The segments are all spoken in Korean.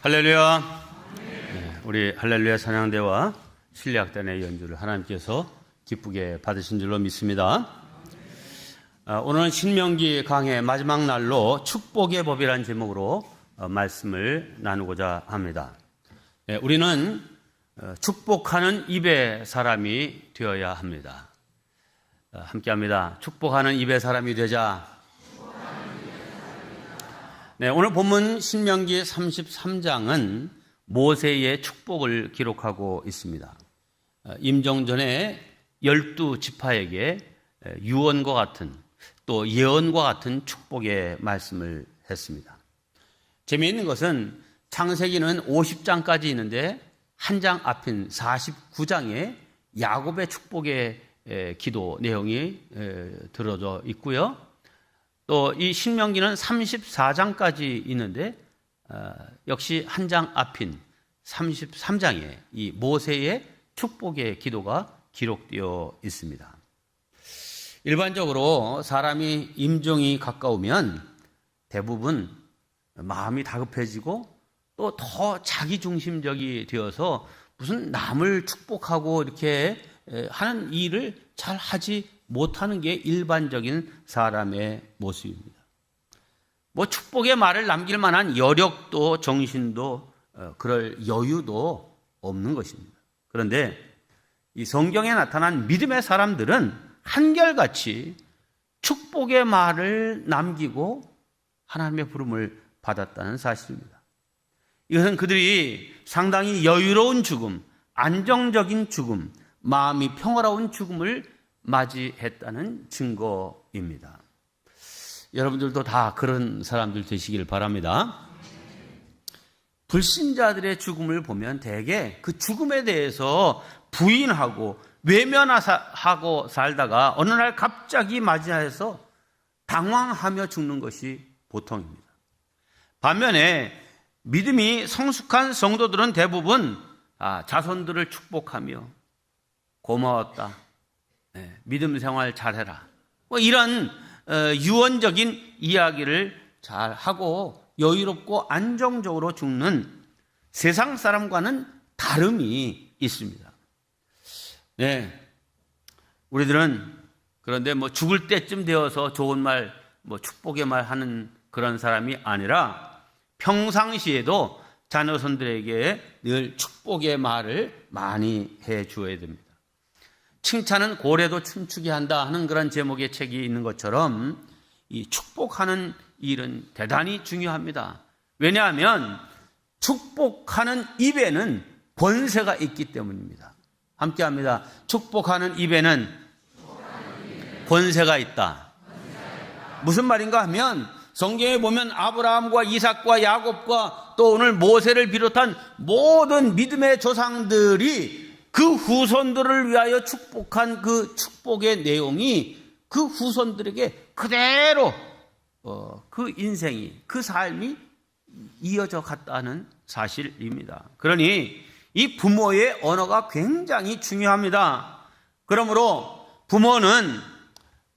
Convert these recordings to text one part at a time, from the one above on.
할렐루야. 우리 할렐루야 찬양대와 신뢰악단의 연주를 하나님께서 기쁘게 받으신 줄로 믿습니다. 오늘은 신명기 강해 마지막 날로 축복의 법이라는 제목으로 말씀을 나누고자 합니다. 우리는 축복하는 입의 사람이 되어야 합니다. 함께합니다. 축복하는 입의 사람이 되자. 오늘 본문 신명기 33장은 모세의 축복을 기록하고 있습니다. 임종전에 12지파에게 유언과 같은 또 예언과 같은 축복의 말씀을 했습니다. 재미있는 것은 창세기는 50장까지 있는데 한 장 앞인 49장에 야곱의 축복의 기도 내용이 들어져 있고요. 또 이 신명기는 34장까지 있는데 역시 한 장 앞인 33장에 이 모세의 축복의 기도가 기록되어 있습니다. 일반적으로 사람이 임종이 가까우면 대부분 마음이 다급해지고 또 더 자기중심적이 되어서 무슨 남을 축복하고 이렇게 하는 일을 잘 하지 못하는 게 일반적인 사람의 모습입니다. 축복의 말을 남길 만한 여력도 정신도 그럴 여유도 없는 것입니다. 그런데 이 성경에 나타난 믿음의 사람들은 한결같이 축복의 말을 남기고 하나님의 부름을 받았다는 사실입니다. 이것은 그들이 상당히 여유로운 죽음, 안정적인 죽음, 마음이 평화로운 죽음을 맞이했다는 증거입니다. 여러분들도 다 그런 사람들 되시길 바랍니다. 불신자들의 죽음을 보면 대개 그 죽음에 대해서 부인하고 외면하고 살다가 어느 날 갑자기 맞이해서 당황하며 죽는 것이 보통입니다. 반면에 믿음이 성숙한 성도들은 대부분 자손들을 축복하며 고마웠다, 믿음 생활 잘해라, 이런 유언적인 이야기를 잘 하고 여유롭고 안정적으로 죽는 세상 사람과는 다름이 있습니다. 우리들은 그런데 죽을 때쯤 되어서 좋은 말, 축복의 말 하는 그런 사람이 아니라 평상시에도 자녀손들에게 늘 축복의 말을 많이 해 주어야 됩니다. 칭찬은 고래도 춤추게 한다 하는 그런 제목의 책이 있는 것처럼 이 축복하는 일은 대단히 중요합니다. 왜냐하면 축복하는 입에는 권세가 있기 때문입니다. 함께합니다. 축복하는 입에는 권세가 있다. 무슨 말인가 하면 성경에 보면 아브라함과 이삭과 야곱과 또 오늘 모세를 비롯한 모든 믿음의 조상들이 그 후손들을 위하여 축복한 그 축복의 내용이 그 후손들에게 그대로 그 인생이, 그 삶이 이어져 갔다는 사실입니다. 그러니 이 부모의 언어가 굉장히 중요합니다. 그러므로 부모는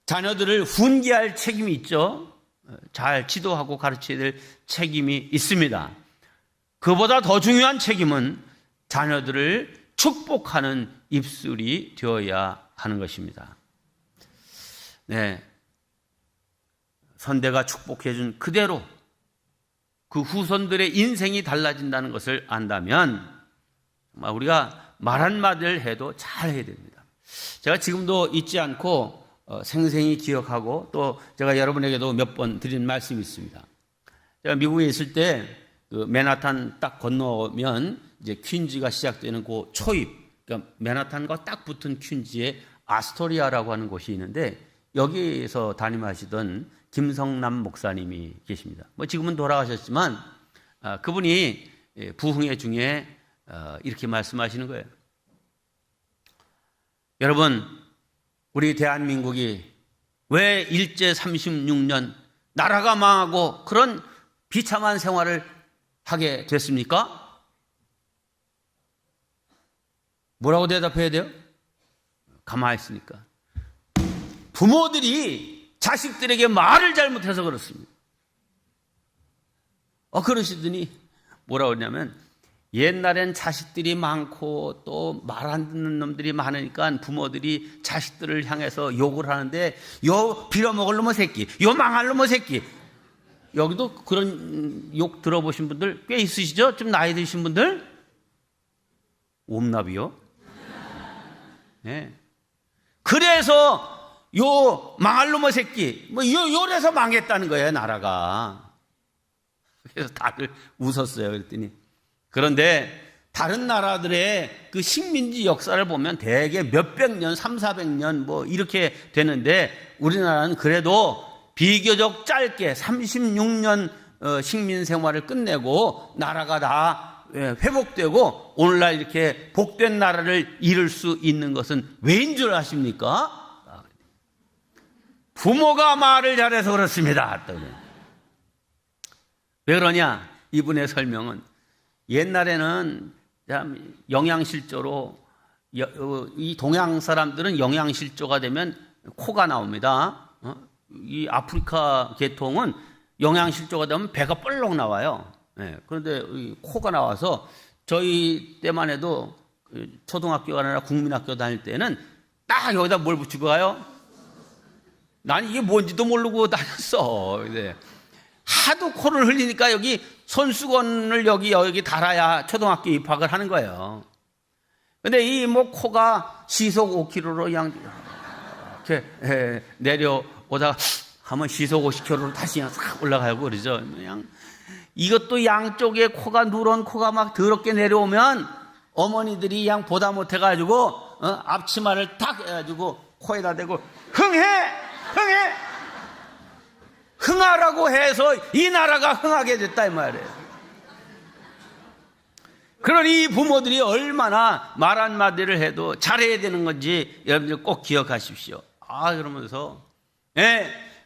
자녀들을 훈계할 책임이 있죠. 잘 지도하고 가르쳐야 될 책임이 있습니다. 그보다 더 중요한 책임은 자녀들을 축복하는 입술이 되어야 하는 것입니다. 선대가 축복해준 그대로 그 후손들의 인생이 달라진다는 것을 안다면 우리가 말 한마디를 해도 잘 해야 됩니다. 제가 지금도 잊지 않고 생생히 기억하고 또 제가 여러분에게도 몇 번 드린 말씀이 있습니다. 제가 미국에 있을 때 그 맨하탄 딱 건너면 이제 퀸즈가 시작되는 그 초입, 그러니까 맨하탄과 딱 붙은 퀸즈에 아스토리아라고 하는 곳이 있는데 여기에서 담임하시던 김성남 목사님이 계십니다. 지금은 돌아가셨지만 그분이 부흥회 중에 이렇게 말씀하시는 거예요. 여러분, 우리 대한민국이 왜 일제 36년 나라가 망하고 그런 비참한 생활을 하게 됐습니까? 뭐라고 대답해야 돼요? 가만히 있으니까. 부모들이 자식들에게 말을 잘못해서 그렇습니다. 그러시더니 뭐라 그러냐면 옛날엔 자식들이 많고 또 말 안 듣는 놈들이 많으니까 부모들이 자식들을 향해서 욕을 하는데 요 빌어먹을 놈의 새끼, 요 망할 놈의 새끼. 여기도 그런 욕 들어보신 분들 꽤 있으시죠? 좀 나이 드신 분들? 옴납이요? 네. 그래서 요 망할 놈의 새끼, 요래서 망했다는 거예요, 나라가. 그래서 다들 웃었어요. 그랬더니. 그런데 다른 나라들의 그 식민지 역사를 보면 대개 몇백 년, 300~400년 이렇게 되는데 우리나라는 그래도 비교적 짧게 36년 식민 생활을 끝내고 나라가 다 회복되고 오늘날 이렇게 복된 나라를 이룰 수 있는 것은 왜인 줄 아십니까? 부모가 말을 잘해서 그렇습니다. 왜 그러냐? 이분의 설명은 옛날에는 영양실조로 이 동양 사람들은 영양실조가 되면 코가 나옵니다. 이 아프리카 계통은 영양실조가 되면 배가 뻘록 나와요. 그런데 코가 나와서 저희 때만 해도 초등학교가 아니라 국민학교 다닐 때는 딱 여기다 뭘 붙이고 가요? 난 이게 뭔지도 모르고 다녔어. 하도 코를 흘리니까 여기 손수건을 여기 달아야 초등학교 입학을 하는 거예요. 근데 이 코가 시속 5km로 이렇게 내려오다가 하면 시속 50km로 다시 싹 올라가고 그러죠. 이것도 양쪽에 코가 누런 코가 막 더럽게 내려오면 어머니들이 보다 못해가지고 앞치마를 탁 해가지고 코에다 대고 흥하라고 해서 이 나라가 흥하게 됐다 이 말이에요. 그러니 이 부모들이 얼마나 말 한마디를 해도 잘해야 되는 건지 여러분들 꼭 기억하십시오. 그러면서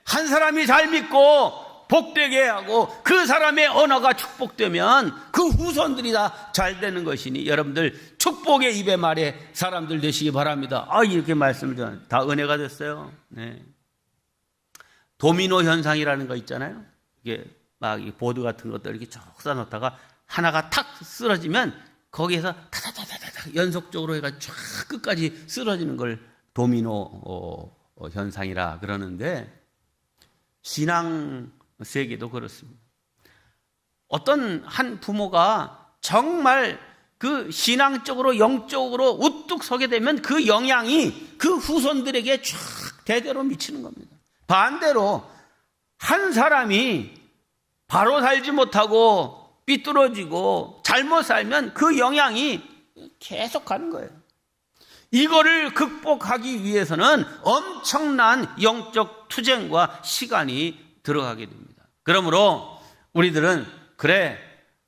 한 사람이 잘 믿고 복되게 하고 그 사람의 언어가 축복되면 그 후손들이 다 잘 되는 것이니 여러분들 축복의 입에 말에 사람들 되시기 바랍니다. 이렇게 말씀을 드렸는데 다 은혜가 됐어요. 도미노 현상이라는 거 있잖아요. 이게 막 보드 같은 것들 이렇게 쭉 쌓아놓다가 하나가 탁 쓰러지면 거기에서 타다다다다 연속적으로 해가 쫙 끝까지 쓰러지는 걸 도미노 현상이라 그러는데 신앙 세계도 그렇습니다. 어떤 한 부모가 정말 그 신앙적으로 영적으로 우뚝 서게 되면 그 영향이 그 후손들에게 쫙 대대로 미치는 겁니다. 반대로 한 사람이 바로 살지 못하고 삐뚤어지고 잘못 살면 그 영향이 계속 가는 거예요. 이거를 극복하기 위해서는 엄청난 영적 투쟁과 시간이 들어가게 됩니다. 그러므로 우리들은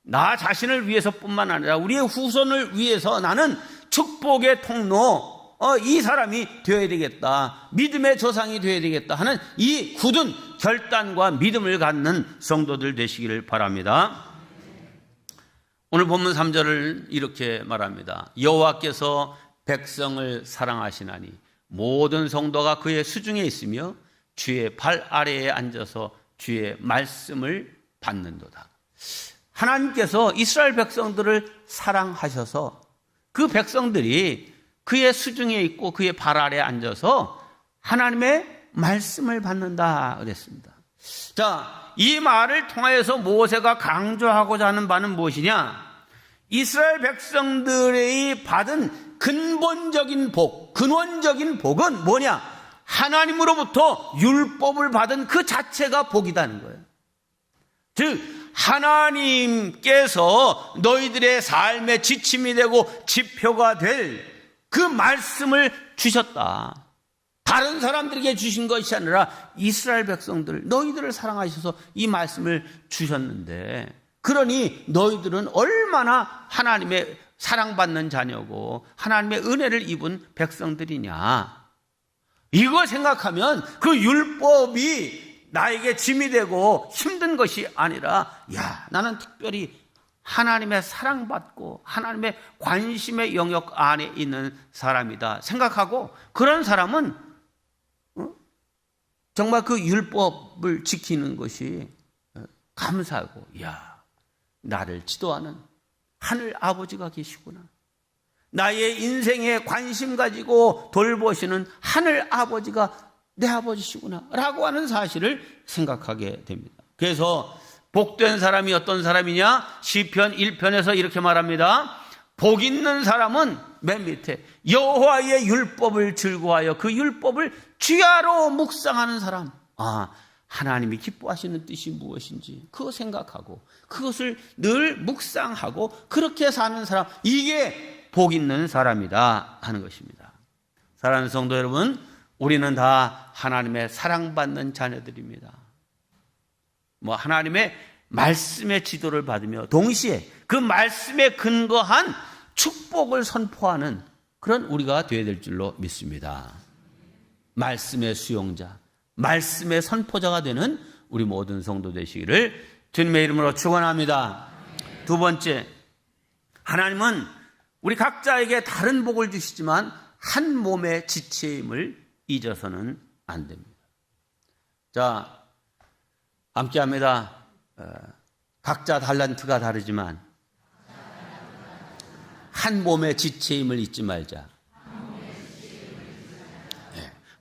나 자신을 위해서뿐만 아니라 우리의 후손을 위해서 나는 축복의 통로 이 사람이 되어야 되겠다. 믿음의 조상이 되어야 되겠다 하는 이 굳은 결단과 믿음을 갖는 성도들 되시기를 바랍니다. 오늘 본문 3절을 이렇게 말합니다. 여호와께서 백성을 사랑하시나니 모든 성도가 그의 수중에 있으며 주의 발 아래에 앉아서 주의 말씀을 받는도다. 하나님께서 이스라엘 백성들을 사랑하셔서 그 백성들이 그의 수중에 있고 그의 발 아래에 앉아서 하나님의 말씀을 받는다 그랬습니다. 자, 이 말을 통하여서 모세가 강조하고자 하는 바는 무엇이냐? 이스라엘 백성들이 받은 근본적인 복, 근원적인 복은 뭐냐? 하나님으로부터 율법을 받은 그 자체가 복이라는 거예요. 즉 하나님께서 너희들의 삶의 지침이 되고 지표가 될 그 말씀을 주셨다. 다른 사람들에게 주신 것이 아니라 이스라엘 백성들, 너희들을 사랑하셔서 이 말씀을 주셨는데, 그러니 너희들은 얼마나 하나님의 사랑받는 자녀고 하나님의 은혜를 입은 백성들이냐. 이거 생각하면 그 율법이 나에게 짐이 되고 힘든 것이 아니라, 나는 특별히 하나님의 사랑받고 하나님의 관심의 영역 안에 있는 사람이다 생각하고, 그런 사람은 정말 그 율법을 지키는 것이 감사하고, 나를 지도하는 하늘 아버지가 계시구나. 나의 인생에 관심 가지고 돌보시는 하늘 아버지가 내 아버지시구나 라고 하는 사실을 생각하게 됩니다. 그래서 복된 사람이 어떤 사람이냐? 시편 1편에서 이렇게 말합니다. 복 있는 사람은 맨 밑에 여호와의 율법을 즐거워하여 그 율법을 주야로 묵상하는 사람. 하나님이 기뻐하시는 뜻이 무엇인지 그거 생각하고 그것을 늘 묵상하고 그렇게 사는 사람, 이게 복 있는 사람이다 하는 것입니다. 사랑하는 성도 여러분, 우리는 다 하나님의 사랑받는 자녀들입니다. 하나님의 말씀의 지도를 받으며 동시에 그 말씀에 근거한 축복을 선포하는 그런 우리가 되어야 될 줄로 믿습니다. 말씀의 수용자, 말씀의 선포자가 되는 우리 모든 성도 되시기를 주님의 이름으로 축원합니다. 두 번째, 하나님은 우리 각자에게 다른 복을 주시지만 한 몸의 지체임을 잊어서는 안 됩니다. 자, 함께합니다. 각자 달란트가 다르지만 한 몸의 지체임을 잊지 말자.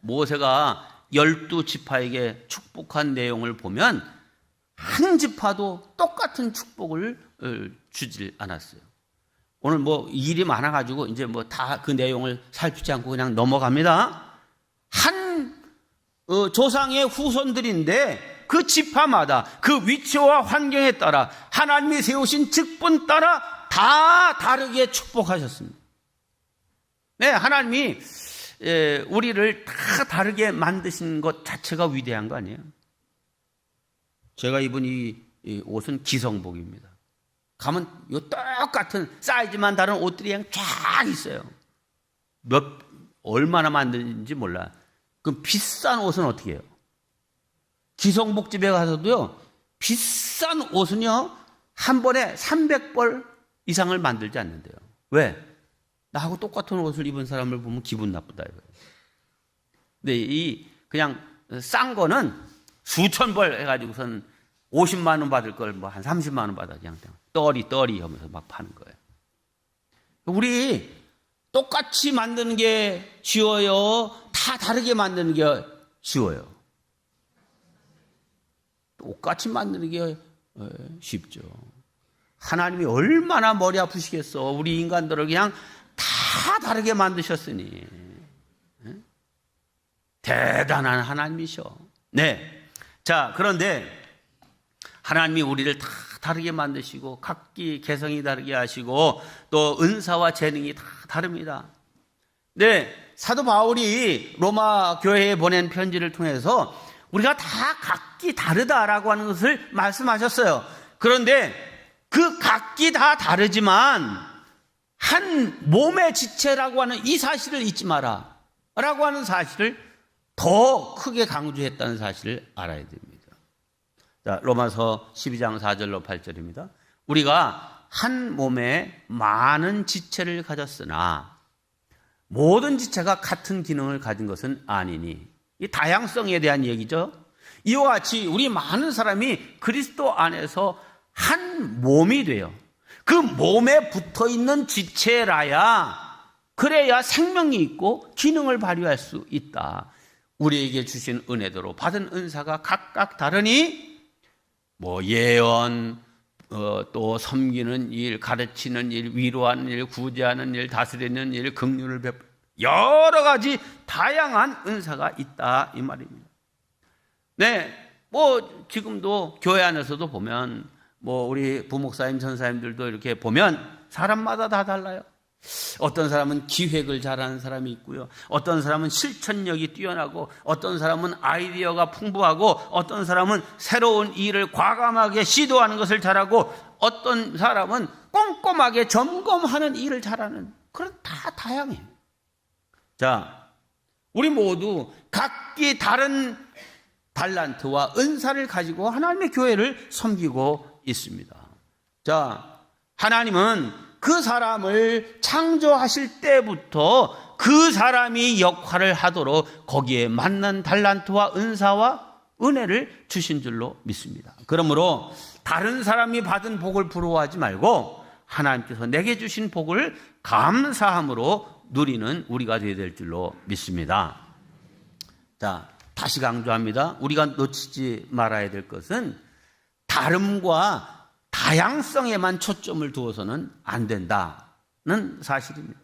모세가 12지파에게 축복한 내용을 보면 한 지파도 똑같은 축복을 주질 않았어요. 오늘 일이 많아가지고 이제 다 그 내용을 살피지 않고 그냥 넘어갑니다. 한 조상의 후손들인데 그 지파마다 그 위치와 환경에 따라 하나님이 세우신 직분 따라 다 다르게 축복하셨습니다. 네, 하나님이 우리를 다 다르게 만드신 것 자체가 위대한 거 아니에요? 제가 입은 이 옷은 기성복입니다. 가면 요 똑같은 사이즈만 다른 옷들이 그냥 쫙 있어요. 얼마나 만드는지 몰라. 그럼 비싼 옷은 어떻게 해요? 기성복집에 가서도요, 비싼 옷은요, 한 번에 300벌 이상을 만들지 않는데요. 왜? 나하고 똑같은 옷을 입은 사람을 보면 기분 나쁘다 이거예요. 근데 그냥 싼 거는 수천 벌 해가지고선 50만 원 받을 걸 한 30만 원 받아 그냥 떨이 하면서 막 파는 거예요. 우리 똑같이 만드는 게 쉬워요? 다 다르게 만드는 게 쉬워요? 똑같이 만드는 게 쉽죠. 하나님이 얼마나 머리 아프시겠어. 우리 인간들을 그냥 다 다르게 만드셨으니. 대단한 하나님이셔. 네. 자, 그런데 하나님이 우리를 다 다르게 만드시고 각기 개성이 다르게 하시고 또 은사와 재능이 다 다릅니다. 네, 사도 바울이 로마 교회에 보낸 편지를 통해서 우리가 다 각기 다르다라고 하는 것을 말씀하셨어요. 그런데 그 각기 다 다르지만 한 몸의 지체라고 하는 이 사실을 잊지 마라 라고 하는 사실을 더 크게 강조했다는 사실을 알아야 됩니다. 자, 로마서 12장 4절로 8절입니다. 우리가 한 몸에 많은 지체를 가졌으나 모든 지체가 같은 기능을 가진 것은 아니니, 이 다양성에 대한 얘기죠. 이와 같이 우리 많은 사람이 그리스도 안에서 한 몸이 돼요. 그 몸에 붙어있는 지체라야, 그래야 생명이 있고 기능을 발휘할 수 있다. 우리에게 주신 은혜대로 받은 은사가 각각 다르니 예언, 또 섬기는 일, 가르치는 일, 위로하는 일, 구제하는 일, 다스리는 일, 긍휼을 베푸는 여러 가지 다양한 은사가 있다 이 말입니다. 네, 지금도 교회 안에서도 보면 우리 부목사님, 전사님들도 이렇게 보면 사람마다 다 달라요. 어떤 사람은 기획을 잘하는 사람이 있고요. 어떤 사람은 실천력이 뛰어나고, 어떤 사람은 아이디어가 풍부하고, 어떤 사람은 새로운 일을 과감하게 시도하는 것을 잘하고, 어떤 사람은 꼼꼼하게 점검하는 일을 잘하는, 그런 다 다양해요. 자, 우리 모두 각기 다른 달란트와 은사를 가지고 하나님의 교회를 섬기고 있습니다. 자, 하나님은 그 사람을 창조하실 때부터 그 사람이 역할을 하도록 거기에 맞는 달란트와 은사와 은혜를 주신 줄로 믿습니다. 그러므로 다른 사람이 받은 복을 부러워하지 말고 하나님께서 내게 주신 복을 감사함으로 누리는 우리가 되어야 될 줄로 믿습니다. 자, 다시 강조합니다. 우리가 놓치지 말아야 될 것은 다름과 다양성에만 초점을 두어서는 안 된다는 사실입니다.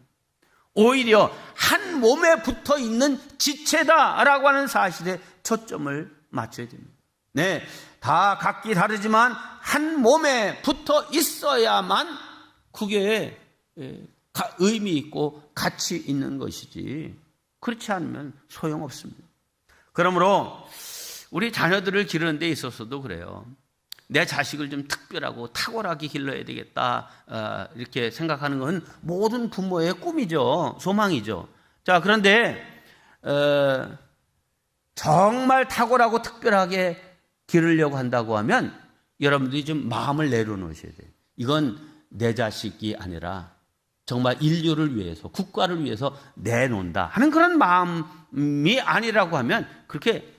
오히려 한 몸에 붙어 있는 지체다라고 하는 사실에 초점을 맞춰야 됩니다. 네, 다 각기 다르지만 한 몸에 붙어 있어야만 그게 의미 있고 가치 있는 것이지, 그렇지 않으면 소용없습니다. 그러므로 우리 자녀들을 기르는 데 있어서도 그래요. 내 자식을 좀 특별하고 탁월하게 길러야 되겠다, 이렇게 생각하는 건 모든 부모의 꿈이죠. 소망이죠. 자, 그런데 정말 탁월하고 특별하게 기르려고 한다고 하면 여러분들이 좀 마음을 내려놓으셔야 돼요. 이건 내 자식이 아니라 정말 인류를 위해서, 국가를 위해서 내놓는다 하는 그런 마음이 아니라고 하면 그렇게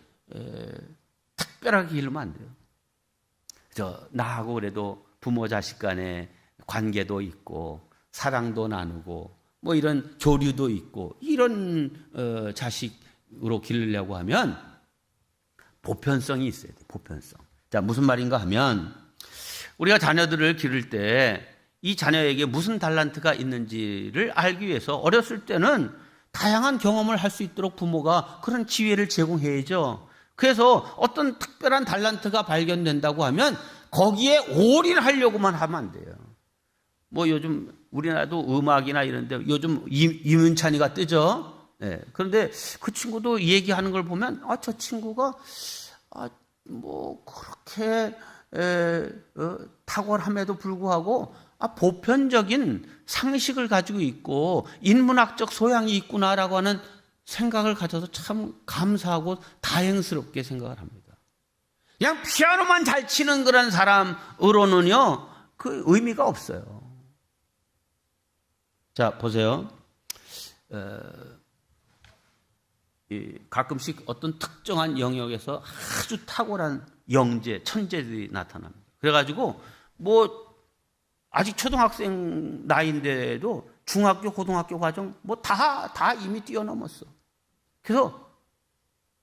특별하게 기르면 안 돼요. 나하고 그래도 부모 자식 간에 관계도 있고 사랑도 나누고 뭐 이런 교류도 있고 이런 자식으로 기르려고 하면 보편성이 있어야 돼요. 보편성. 자, 무슨 말인가 하면 우리가 자녀들을 기를 때 이 자녀에게 무슨 달란트가 있는지를 알기 위해서 어렸을 때는 다양한 경험을 할 수 있도록 부모가 그런 기회를 제공해야죠. 그래서 어떤 특별한 달란트가 발견된다고 하면 거기에 올인하려고만 하면 안 돼요. 뭐 요즘 우리나라도 음악이나 이런데 요즘 이문찬이가 뜨죠. 네. 그런데 그 친구도 얘기하는 걸 보면 저 친구가 뭐 그렇게 탁월함에도 불구하고 보편적인 상식을 가지고 있고 인문학적 소양이 있구나라고 하는 생각을 가져서 참 감사하고 다행스럽게 생각을 합니다. 그냥 피아노만 잘 치는 그런 사람으로는요, 그 의미가 없어요. 자, 보세요. 가끔씩 어떤 특정한 영역에서 아주 탁월한 영재, 천재들이 나타납니다. 그래가지고 뭐 아직 초등학생 나이인데도 중학교, 고등학교 과정 뭐 다 이미 뛰어넘었어. 그래서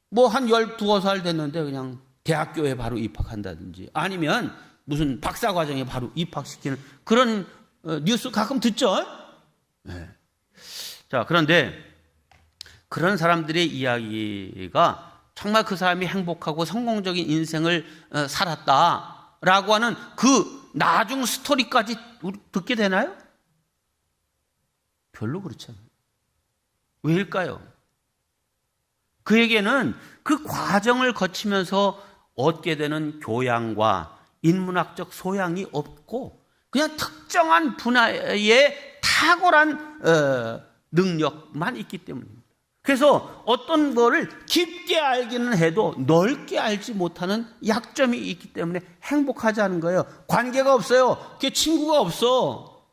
뭐 한 12살 됐는데 그냥 대학교에 바로 입학한다든지 아니면 무슨 박사 과정에 바로 입학시키는 그런 뉴스 가끔 듣죠? 네. 자, 그런데 그런 사람들의 이야기가 정말 그 사람이 행복하고 성공적인 인생을 살았다라고 하는 그 나중 스토리까지 듣게 되나요? 별로 그렇지 않아요. 왜일까요? 그에게는 그 과정을 거치면서 얻게 되는 교양과 인문학적 소양이 없고 그냥 특정한 분야의 탁월한 능력만 있기 때문입니다. 그래서 어떤 거를 깊게 알기는 해도 넓게 알지 못하는 약점이 있기 때문에 행복하지 않은 거예요. 관계가 없어요. 그게 친구가 없어.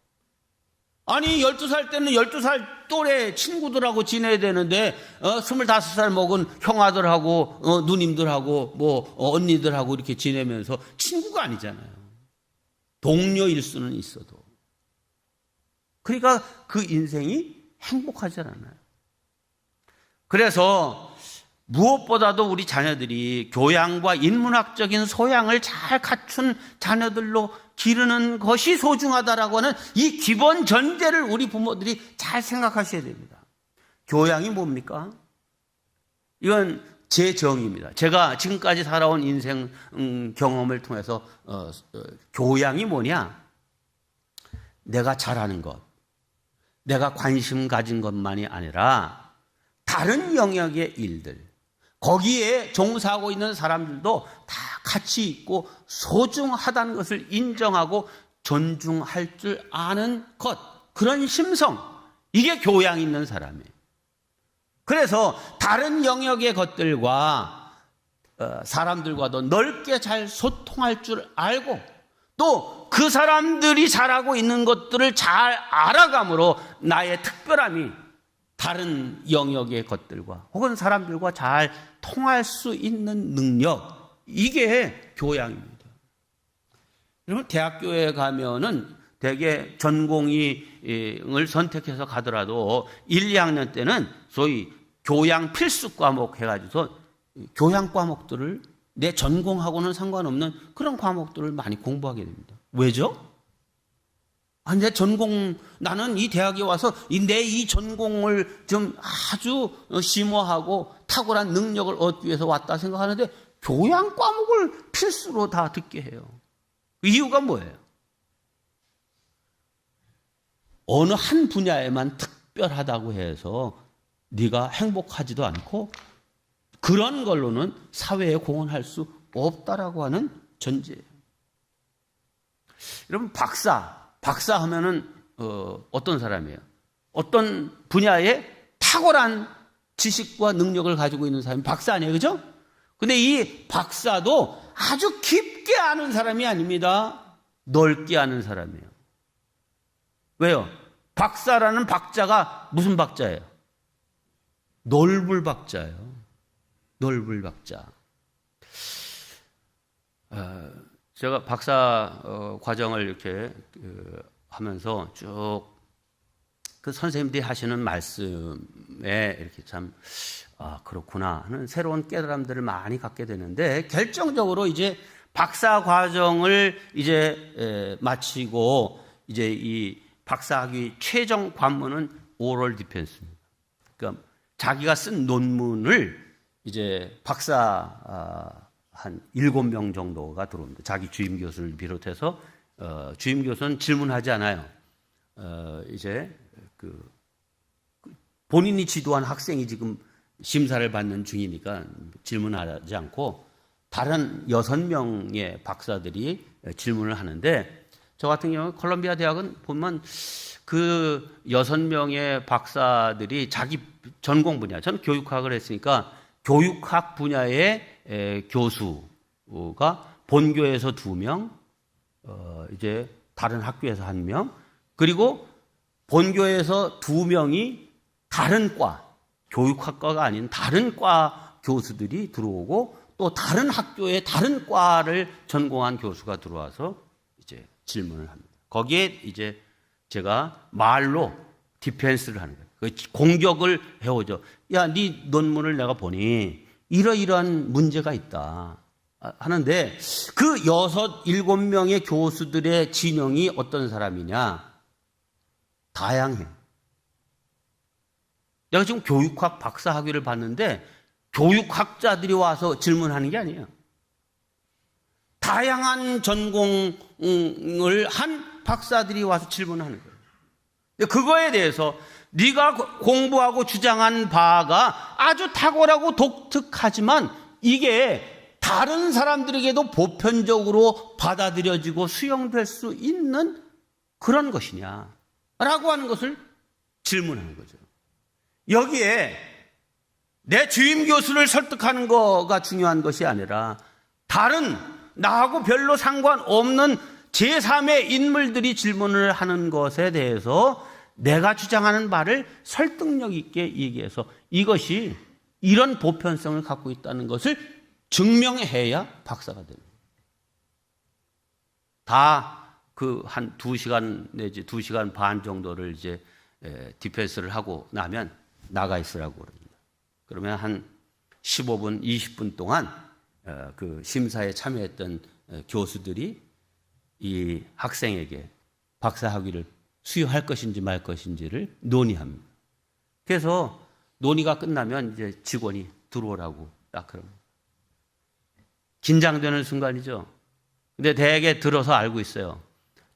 아니 12살 때는 12살 또래 친구들하고 지내야 되는데 25살 먹은 형아들하고 누님들하고 뭐 언니들하고 이렇게 지내면서 친구가 아니잖아요. 동료일 수는 있어도. 그러니까 그 인생이 행복하지 않아요. 그래서 무엇보다도 우리 자녀들이 교양과 인문학적인 소양을 잘 갖춘 자녀들로 기르는 것이 소중하다라고 하는 이 기본 전제를 우리 부모들이 잘 생각하셔야 됩니다. 교양이 뭡니까? 이건 제 정의입니다. 제가 지금까지 살아온 인생 경험을 통해서 교양이 뭐냐? 내가 잘하는 것, 내가 관심 가진 것만이 아니라 다른 영역의 일들, 거기에 종사하고 있는 사람들도 다 가치 있고 소중하다는 것을 인정하고 존중할 줄 아는 것, 그런 심성, 이게 교양 있는 사람이에요. 그래서 다른 영역의 것들과 사람들과도 넓게 잘 소통할 줄 알고 또 그 사람들이 잘하고 있는 것들을 잘 알아감으로 나의 특별함이 다른 영역의 것들과 혹은 사람들과 잘 통할 수 있는 능력, 이게 교양입니다. 여러분, 대학교에 가면은 대개 전공을 선택해서 가더라도 1, 2학년 때는 소위 교양 필수 과목 해가지고 교양 과목들을 내 전공하고는 상관없는 그런 과목들을 많이 공부하게 됩니다. 왜죠? 내 전공, 나는 이 대학에 와서 내 이 전공을 좀 아주 심오하고 탁월한 능력을 얻기 위해서 왔다 생각하는데 교양 과목을 필수로 다 듣게 해요. 그 이유가 뭐예요? 어느 한 분야에만 특별하다고 해서 네가 행복하지도 않고 그런 걸로는 사회에 공헌할 수 없다라고 하는 전제예요. 여러분, 박사 하면은 어떤 사람이에요? 어떤 분야에 탁월한 지식과 능력을 가지고 있는 사람이 박사 아니에요, 그죠? 근데 이 박사도 아주 깊게 아는 사람이 아닙니다. 넓게 아는 사람이에요. 왜요? 박사라는 박자가 무슨 박자예요? 넓을 박자예요. 넓을 박자. 제가 박사 과정을 이렇게 하면서 쭉 그 선생님들이 하시는 말씀에 이렇게 참, 그렇구나 하는 새로운 깨달음들을 많이 갖게 되는데, 결정적으로 이제 박사 과정을 이제 마치고 이제 이 박사학위 최종 관문은 오럴 디펜스입니다. 그러니까 자기가 쓴 논문을 이제 박사 한 7명 정도가 들어옵니다. 자기 주임 교수를 비롯해서 주임 교수는 질문하지 않아요. 이제 본인이 지도한 학생이 지금 심사를 받는 중이니까 질문하지 않고 다른 6명의 박사들이 질문을 하는데, 저 같은 경우 콜롬비아 대학은 보면 그 6명의 박사들이 자기 전공 분야, 저는 교육학을 했으니까 교육학 분야의 교수가 본교에서 2명, 이제 다른 학교에서 1명, 그리고 본교에서 2명이 다른 과, 교육학과가 아닌 다른 과 교수들이 들어오고, 또 다른 학교의 다른 과를 전공한 교수가 들어와서 이제 질문을 합니다. 거기에 이제 제가 말로 디펜스를 하는 거예요. 공격을 해오죠. 야, 네 논문을 내가 보니 이러이러한 문제가 있다 하는데, 그 6, 7명의 교수들의 진영이 어떤 사람이냐? 다양해. 내가 지금 교육학 박사 학위를 받는데 교육학자들이 와서 질문하는 게 아니에요. 다양한 전공을 한 박사들이 와서 질문하는 거예요. 그거에 대해서 네가 공부하고 주장한 바가 아주 탁월하고 독특하지만 이게 다른 사람들에게도 보편적으로 받아들여지고 수용될 수 있는 그런 것이냐 라고 하는 것을 질문하는 거죠. 여기에 내 주임 교수를 설득하는 거가 중요한 것이 아니라 다른 나하고 별로 상관없는 제3의 인물들이 질문을 하는 것에 대해서 내가 주장하는 바를 설득력 있게 얘기해서 이것이 이런 보편성을 갖고 있다는 것을 증명해야 박사가 됩니다. 다 그 한 2시간 내지 2시간 반 정도를 이제 디펜스를 하고 나면 나가 있으라고 그럽니다. 그러면 한 15분, 20분 동안 그 심사에 참여했던 교수들이 이 학생에게 박사 학위를 수여할 것인지 말 것인지를 논의합니다. 그래서 논의가 끝나면 이제 직원이 들어오라고 딱 그럽니다. 긴장되는 순간이죠. 근데 대개 들어서 알고 있어요.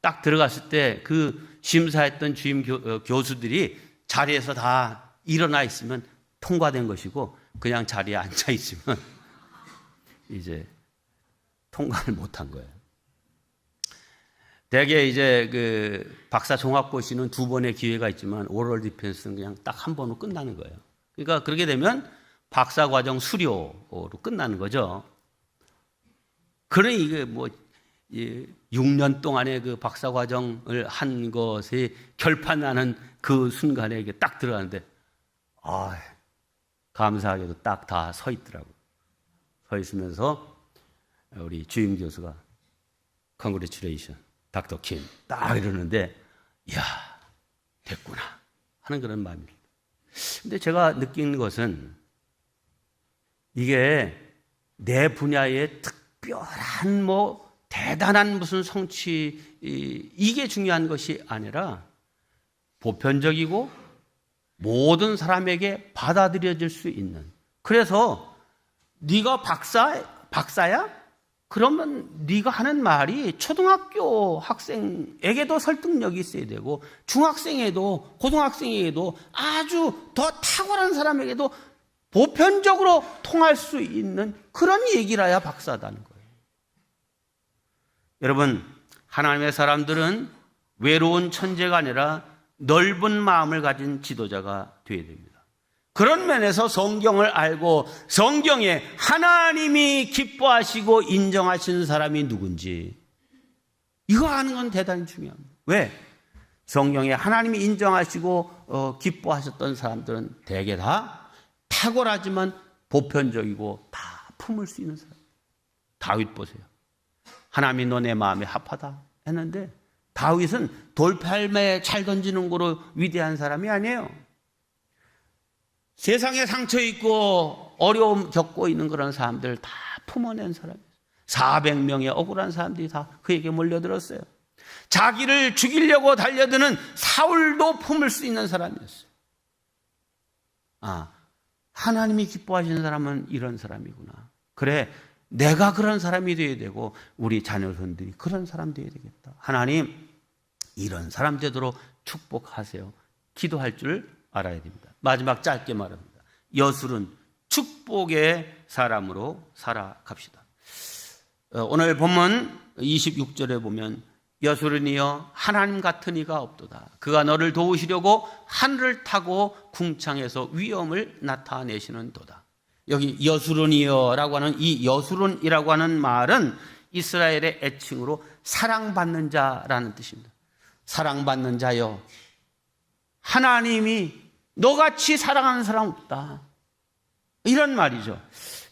딱 들어갔을 때 그 심사했던 주임 교수들이 자리에서 다 일어나 있으면 통과된 것이고, 그냥 자리에 앉아 있으면 이제 통과를 못한 거예요. 대개 이제 그 박사 종합고시는 2번의 기회가 있지만 오럴 디펜스는 그냥 딱 한 번으로 끝나는 거예요. 그러니까 그렇게 되면 박사 과정 수료로 끝나는 거죠. 그러니 이게 뭐 6년 동안의 그 박사 과정을 한 것에 결판나는 그 순간에 이게 딱 들어가는데, 감사하게도 딱 다 서 있더라고요. 서 있으면서 우리 주임 교수가 Congratulations, 닥터 킴. 딱 이러는데, 이야, 됐구나 하는 그런 마음입니다. 근데 제가 느낀 것은 이게 내 분야의 특별한 대단한 무슨 성취, 이게 중요한 것이 아니라 보편적이고 모든 사람에게 받아들여질 수 있는. 그래서 네가 박사야? 그러면 네가 하는 말이 초등학교 학생에게도 설득력이 있어야 되고 중학생에도 고등학생에게도 아주 더 탁월한 사람에게도 보편적으로 통할 수 있는 그런 얘기라야 박사다는 거예요. 여러분, 하나님의 사람들은 외로운 천재가 아니라 넓은 마음을 가진 지도자가 되어야 됩니다. 그런 면에서 성경을 알고 성경에 하나님이 기뻐하시고 인정하시는 사람이 누군지 이거 아는 건 대단히 중요합니다. 왜? 성경에 하나님이 인정하시고 기뻐하셨던 사람들은 대개 다 탁월하지만 보편적이고 다 품을 수 있는 사람. 다윗 보세요. 하나님이 너 내 마음에 합하다 했는데 다윗은 돌팔매에 잘 던지는 거로 위대한 사람이 아니에요. 세상에 상처 있고 어려움 겪고 있는 그런 사람들 다 품어낸 사람이에요. 400명의 억울한 사람들이 다 그에게 몰려들었어요. 자기를 죽이려고 달려드는 사울도 품을 수 있는 사람이었어요. 하나님이 기뻐하시는 사람은 이런 사람이구나. 그래, 내가 그런 사람이 되어야 되고 우리 자녀손들이 그런 사람 되어야 되겠다. 하나님, 이런 사람 되도록 축복하세요. 기도할 줄 알아야 됩니다. 마지막 짧게 말합니다. 여술은 축복의 사람으로 살아갑시다. 오늘 본문 26절에 보면 여술은이여 하나님 같은 이가 없도다. 그가 너를 도우시려고 하늘을 타고 궁창에서 위엄을 나타내시는 도다. 여기 여술은이여라고 하는 이 여술은이라고 하는 말은 이스라엘의 애칭으로 사랑받는 자라는 뜻입니다. 사랑받는 자여, 하나님이 너같이 사랑하는 사람 없다. 이런 말이죠.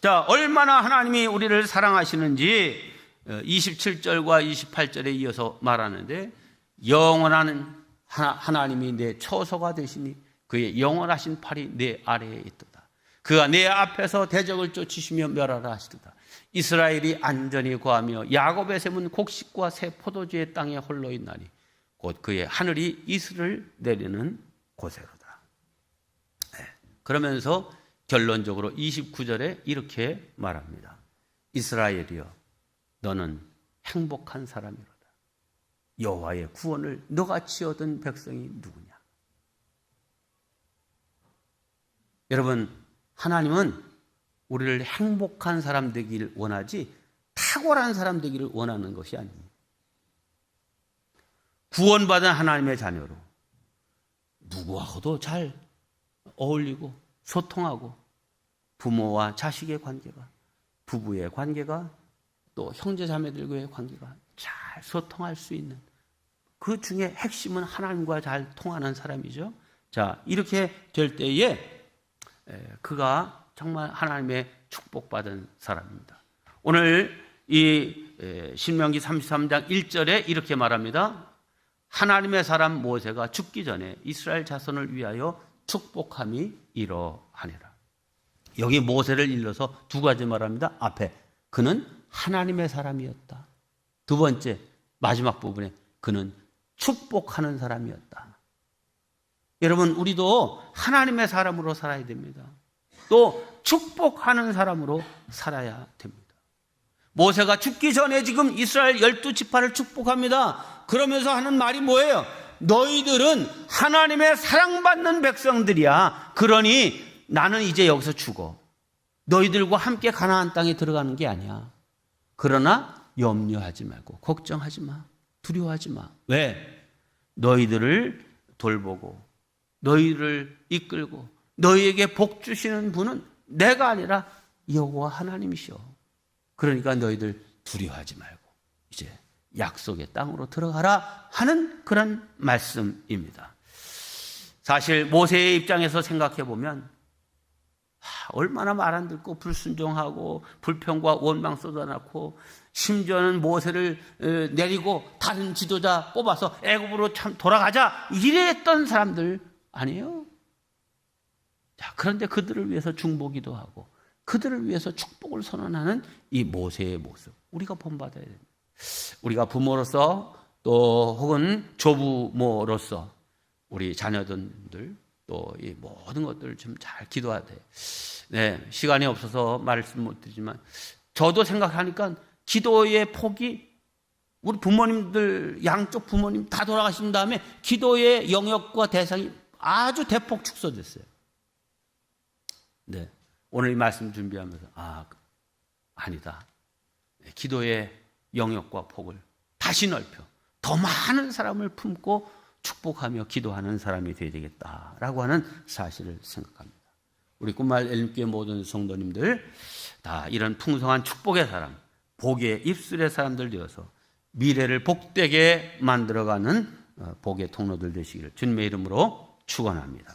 자, 얼마나 하나님이 우리를 사랑하시는지 27절과 28절에 이어서 말하는데 영원한 하나님이 내 처소가 되시니 그의 영원하신 팔이 내 아래에 있도다. 그가 내 앞에서 대적을 쫓으시며 멸하라 하시도다. 이스라엘이 안전히 거하며 야곱의 샘은 곡식과 새 포도주의 땅에 홀로 있나니 곧 그의 하늘이 이슬을 내리는 곳에로다. 그러면서 결론적으로 29절에 이렇게 말합니다. 이스라엘이여, 너는 행복한 사람이로다. 여호와의 구원을 너같이 얻은 백성이 누구냐? 여러분, 하나님은 우리를 행복한 사람 되기를 원하지 탁월한 사람 되기를 원하는 것이 아닙니다. 구원받은 하나님의 자녀로 누구하고도 잘 어울리고 소통하고 부모와 자식의 관계가, 부부의 관계가, 또 형제자매들과의 관계가 잘 소통할 수 있는, 그 중에 핵심은 하나님과 잘 통하는 사람이죠. 자, 이렇게 될 때에 그가 정말 하나님의 축복받은 사람입니다. 오늘 이 신명기 33장 1절에 이렇게 말합니다. 하나님의 사람 모세가 죽기 전에 이스라엘 자손을 위하여 축복함이 이러하니라. 여기 모세를 일러서 두 가지 말합니다. 앞에 그는 하나님의 사람이었다. 두 번째 마지막 부분에 그는 축복하는 사람이었다. 여러분, 우리도 하나님의 사람으로 살아야 됩니다. 또 축복하는 사람으로 살아야 됩니다. 모세가 죽기 전에 지금 이스라엘 12지파를 축복합니다. 그러면서 하는 말이 뭐예요? 너희들은 하나님의 사랑받는 백성들이야. 그러니 나는 이제 여기서 죽어. 너희들과 함께 가나안 땅에 들어가는 게 아니야. 그러나 염려하지 말고 걱정하지 마. 두려워하지 마. 왜? 너희들을 돌보고 너희를 이끌고 너희에게 복 주시는 분은 내가 아니라 여호와 하나님이시오. 그러니까 너희들 두려워하지 말고 이제 약속의 땅으로 들어가라 하는 그런 말씀입니다. 사실 모세의 입장에서 생각해 보면 얼마나 말 안 듣고 불순종하고 불평과 원망 쏟아놓고 심지어는 모세를 내리고 다른 지도자 뽑아서 애굽으로 참 돌아가자 이랬던 사람들 아니에요? 자, 그런데 그들을 위해서 중보기도 하고 그들을 위해서 축복을 선언하는 이 모세의 모습 우리가 본받아야 됩니다. 우리가 부모로서 또 혹은 조부모로서 우리 자녀들 또 이 모든 것들을 좀 잘 기도해야 돼. 네, 시간이 없어서 말씀 못 드리지만 저도 생각하니까 기도의 폭이 우리 부모님들 양쪽 부모님 다 돌아가신 다음에 기도의 영역과 대상이 아주 대폭 축소됐어요. 네, 오늘 이 말씀 준비하면서 아니다. 기도의 영역과 폭을 다시 넓혀 더 많은 사람을 품고 축복하며 기도하는 사람이 되어야 되겠다라고 하는 사실을 생각합니다. 우리 꿈말 엘림교회 모든 성도님들 다 이런 풍성한 축복의 사람, 복의 입술의 사람들 되어서 미래를 복되게 만들어가는 복의 통로들 되시기를 주님의 이름으로 축원합니다.